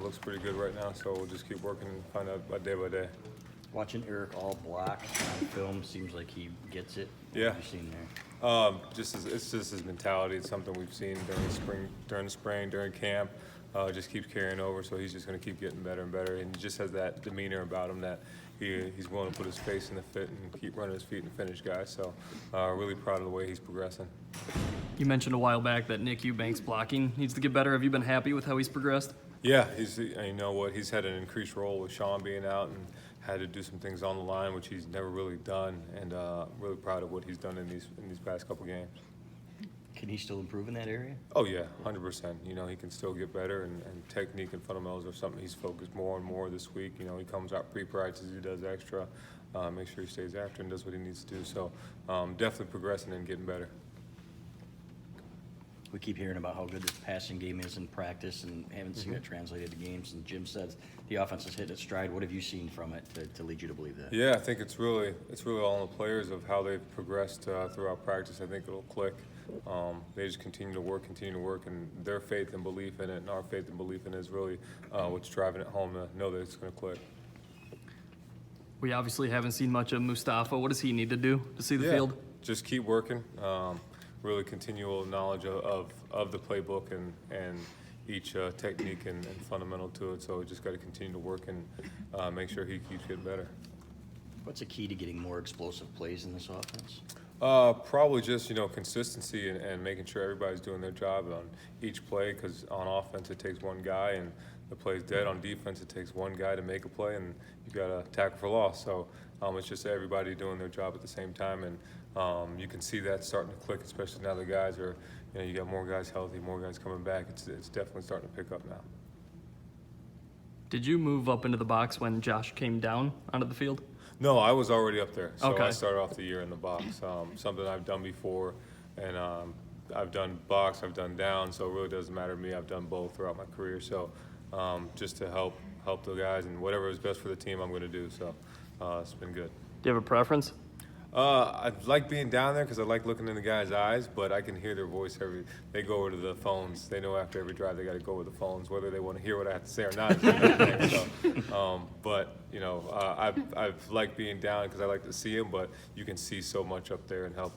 Looks pretty good right now, so we'll just keep working and find out by day. Watching Erick All block on film seems like he gets it. Yeah. What have you seen there? It's just his mentality. It's something we've seen during the spring, during camp. Just keeps carrying over, so he's just going to keep getting better and better. And he just has that demeanor about him that he's willing to put his face in the fit and keep running his feet and finish guys. So really proud of the way he's progressing. You mentioned a while back that Nick Eubanks blocking needs to get better. Have you been happy with how he's progressed? Yeah, you know what, he's had an increased role with Sean being out and had to do some things on the line, which he's never really done, and really proud of what he's done in these past couple games. Can he still improve in that area? Oh yeah, 100%. You know, he can still get better, and technique and fundamentals are something he's focused more and more this week. You know, he comes out pre-practice, he does extra, make sure he stays after and does what he needs to do. So definitely progressing and getting better. We keep hearing about how good this passing game is in practice and haven't seen it translated to games. And Jim says the offense has hit its stride. What have you seen from it to lead you to believe that? Yeah, I think it's really all on the players of how they've progressed throughout practice. I think it'll click. They just continue to work, and their faith and belief in it, and our faith and belief in it is really what's driving it home to know that it's going to click. We obviously haven't seen much of Mustafa. What does he need to do to see the field? Just keep working. Really continual knowledge of the playbook and each technique and fundamental to it. So we just got to continue to work and make sure he keeps getting better. What's the key to getting more explosive plays in this offense? Probably just, consistency and making sure everybody's doing their job on each play, because on offense it takes one guy and the play's dead. On defense it takes one guy to make a play and you got to tackle for loss. So it's just everybody doing their job at the same time, and you can see that starting to click, especially now the guys are, you got more guys healthy, more guys coming back. It's definitely starting to pick up now. Did you move up into the box when Josh came down onto the field? No, I was already up there. So okay. I started off the year in the box. Something I've done before, and I've done box, I've done down, so it really doesn't matter to me. I've done both throughout my career. So just to help the guys, and whatever is best for the team, I'm going to do. So it's been good. Do you have a preference? I like being down there because I like looking in the guys' eyes, but I can hear their voice they go over to the phones. They know after every drive they got to go over the phones, whether they want to hear what I have to say or not. But I've liked being down because I like to see them, but you can see so much up there and help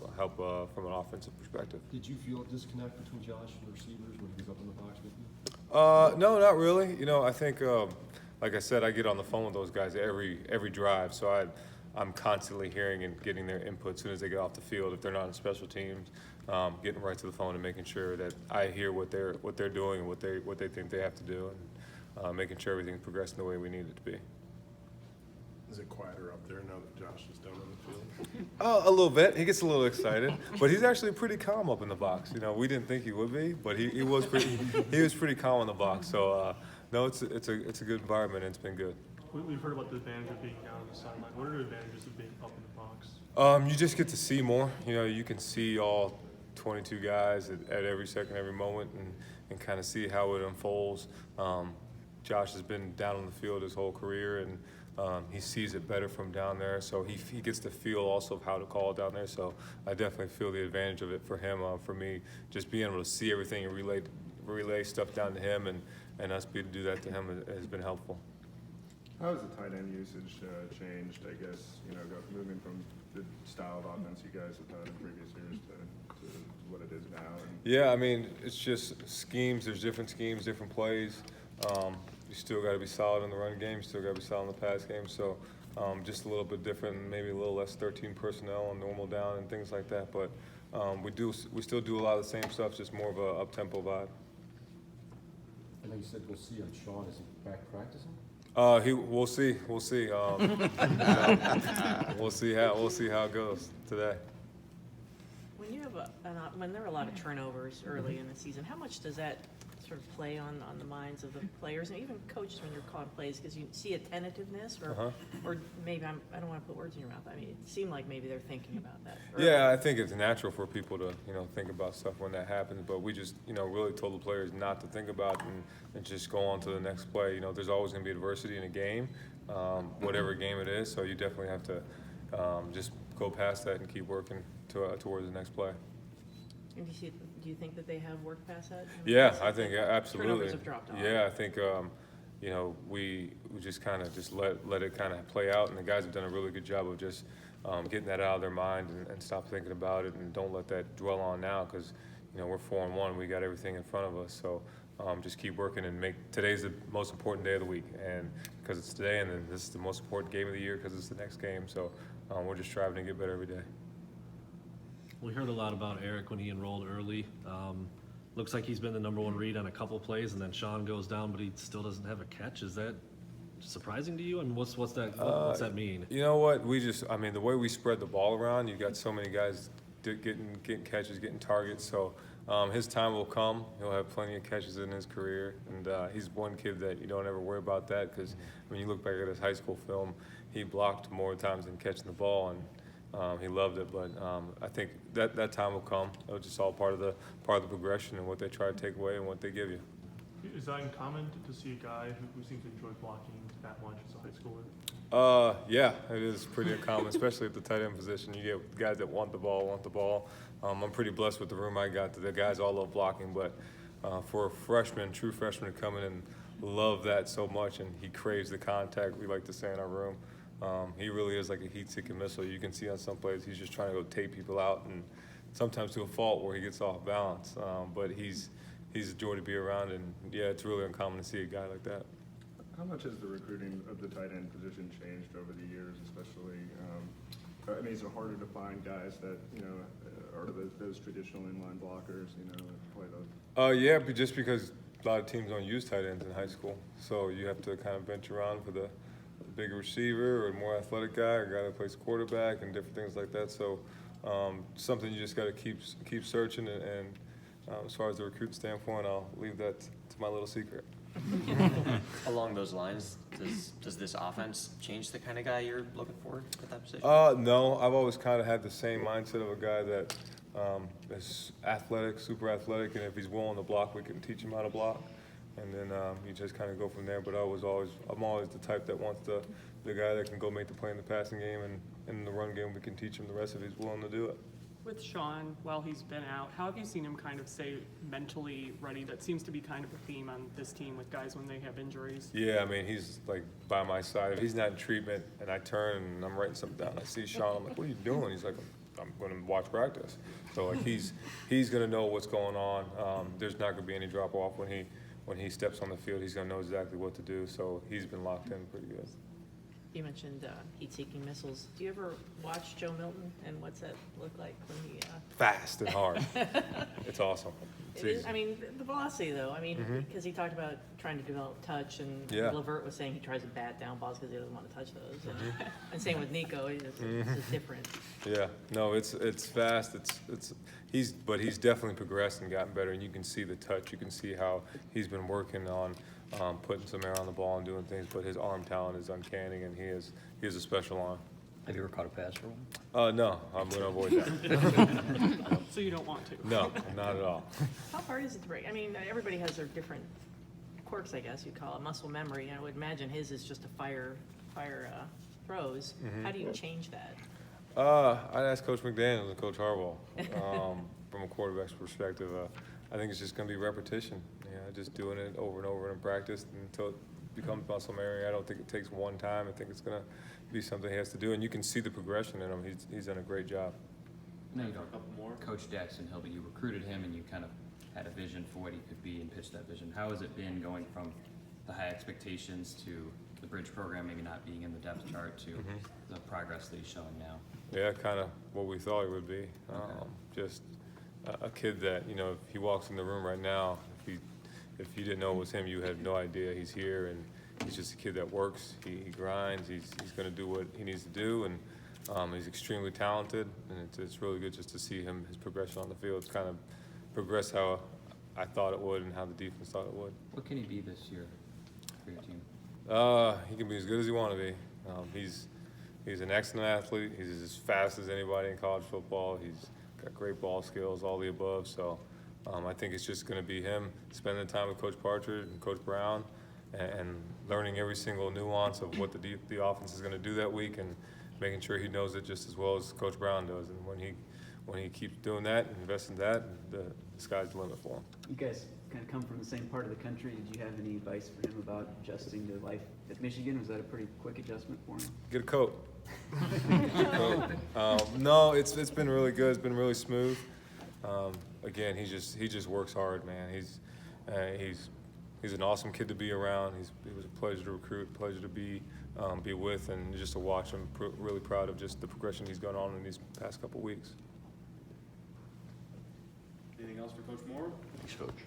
from an offensive perspective. Did you feel a disconnect between Josh and the receivers when he was up in the box with you? No, not really. I think, like I said, I get on the phone with those guys every drive, so I'm constantly hearing and getting their input as soon as they get off the field. If they're not on special teams, getting right to the phone and making sure that I hear what they're doing and what they think they have to do, and making sure everything's progressing the way we need it to be. Is it quieter up there now that Josh is down on the field? A little bit. He gets a little excited, but he's actually pretty calm up in the box. We didn't think he would be, but he was pretty calm in the box. So no, it's a good environment, and it's been good. We've heard about the advantage of being down on the sideline. What are the advantages of being up in the box? You just get to see more. You can see all 22 guys at every second, every moment, and kind of see how it unfolds. Josh has been down on the field his whole career, and he sees it better from down there. So he gets the feel also of how to call it down there. So I definitely feel the advantage of it for him. For me, just being able to see everything and relay stuff down to him, and us being able to do that to him has been helpful. How has the tight end usage changed, I guess, moving from the style of offense you guys have done in previous years to what it is now? Yeah, it's just schemes. There's different schemes, different plays. You still got to be solid in the run game. You still got to be solid in the pass game. So just a little bit different, maybe a little less 13 personnel on normal down and things like that. But we still do a lot of the same stuff, just more of a up-tempo vibe. I know you said we'll see on Sean. Is he back practicing? We'll see. We'll see how it goes today. When you have when there are a lot of turnovers early in the season, how much does that sort of play on the minds of the players and even coaches when you're calling plays? Because you see a tentativeness, or maybe I don't want to put words in your mouth. It seemed like maybe they're thinking about that early. Yeah, I think it's natural for people to think about stuff when that happens, but we just really told the players not to think about it and just go on to the next play. There's always going to be adversity in a game, whatever game it is. So you definitely have to just go past that and keep working towards the next play. And do you think that they have worked past that? Yeah, I think absolutely. Turnovers have dropped off. Yeah, I think we just kind of just let it kind of play out, and the guys have done a really good job of just getting that out of their mind and stop thinking about it, and don't let that dwell on now, because we're 4-1, we got everything in front of us. So just keep working and make today's the most important day of the week, and because it's today, and then this is the most important game of the year because it's the next game. So we're just striving to get better every day. We heard a lot about Erick when he enrolled early. Looks like he's been the #1 read on a couple plays, and then Sean goes down, but he still doesn't have a catch. Is that surprising to you? And what's that mean? You know what? The way we spread the ball around, you got so many guys getting catches, getting targets. So his time will come. He'll have plenty of catches in his career, and he's one kid that you don't ever worry about that, because when you look back at his high school film, he blocked more times than catching the ball, and he loved it. But I think that time will come. It was just all part of the progression and what they try to take away and what they give you. Is that uncommon to see a guy who seems to enjoy blocking that much as a high schooler? Yeah, it is pretty uncommon, especially at the tight end position. You get guys that want the ball. I'm pretty blessed with the room I got. The guys all love blocking, but for a true freshman to come in and love that so much, and he craves the contact, we like to say in our room. He really is like a heat-seeking missile. You can see on some plays he's just trying to go take people out, and sometimes to a fault where he gets off balance. But he's a joy to be around, and yeah, it's really uncommon to see a guy like that. How much has the recruiting of the tight end position changed over the years, especially? Is it harder to find guys that are those traditional inline blockers? Play those. Yeah, but just because a lot of teams don't use tight ends in high school, so you have to kind of bench around for the bigger receiver or more athletic guy, or guy that plays quarterback and different things like that. So something you just got to keep searching. And as far as the recruiting standpoint, I'll leave that to my little secret. Along those lines, does this offense change the kind of guy you're looking for at that position? No, I've always kind of had the same mindset of a guy that is athletic, super athletic, and if he's willing to block, we can teach him how to block. And then you just kind of go from there. But I'm always the type that wants the guy that can go make the play in the passing game, and in the run game we can teach him the rest if he's willing to do it. With Sean, while he's been out, how have you seen him kind of stay mentally ready? That seems to be kind of a theme on this team with guys when they have injuries. Yeah, he's like by my side. If he's not in treatment and I turn and I'm writing something down, I see Sean, I'm like, what are you doing? He's like, I'm going to watch practice. So like he's going to know what's going on. There's not going to be any drop off when he steps on the field. He's going to know exactly what to do. So he's been locked in pretty good. You mentioned heat-seeking missiles. Do you ever watch Joe Milton, and what's that look like when he? Fast and hard. It's awesome. It's It is, easy. the velocity though. Because he talked about trying to develop touch, and Yeah. Levert was saying he tries to bat down balls because he doesn't want to touch those. And same with Nico. It's different. Yeah, no, it's fast. He's definitely progressed and gotten better, and you can see the touch. You can see how he's been working on putting some air on the ball and doing things. But his arm talent is uncanny, and he has a special arm. Have you ever caught a pass for him? No, I'm going to avoid that. So you don't want to? No, not at all. How hard is it to break? Everybody has their different quirks, I guess you'd call it. Muscle memory. I would imagine his is just to fire throws. How do you change that? I'd ask Coach McDaniels and Coach Harbaugh. From a quarterback's perspective, I think it's just going to be repetition. Just doing it over and over in practice until it becomes muscle memory. I don't think it takes one time. I think it's going to be something he has to do, and you can see the progression in him. He's done a great job. No, you know, Coach Jackson Hill, but you recruited him and you kind of had a vision for what he could be and pitched that vision. How has it been going from the high expectations to the bridge program maybe not being in the depth chart to the progress that he's showing now? Yeah, kind of what we thought he would be. Just a kid that, if he walks in the room right now, if you didn't know it was him, you had no idea he's here, and he's just a kid that works. He grinds. He's going to do what he needs to do, and he's extremely talented, and it's really good just to see his progression on the field. It's kind of progressed how I thought it would and how the defense thought it would. What can he be this year for your team? He can be as good as he want to be. He's an excellent athlete. He's as fast as anybody in college football. He's got great ball skills, all the above. So I think it's just going to be him spending time with Coach Partridge and Coach Brown and learning every single nuance of what the offense is going to do that week, and making sure he knows it just as well as Coach Brown does. And when he keeps doing that and invests in that, the sky's the limit for him. You guys kind of come from the same part of the country. Did you have any advice for him about adjusting to life at Michigan? Was that a pretty quick adjustment for him? Get a coat. No, it's been really good. It's been really smooth. Again, he just works hard, man. He's an awesome kid to be around. He was a pleasure to recruit, pleasure to be with, and just to watch him. Really proud of just the progression he's gone on in these past couple weeks. Anything else for Coach Moore? Thanks, Coach.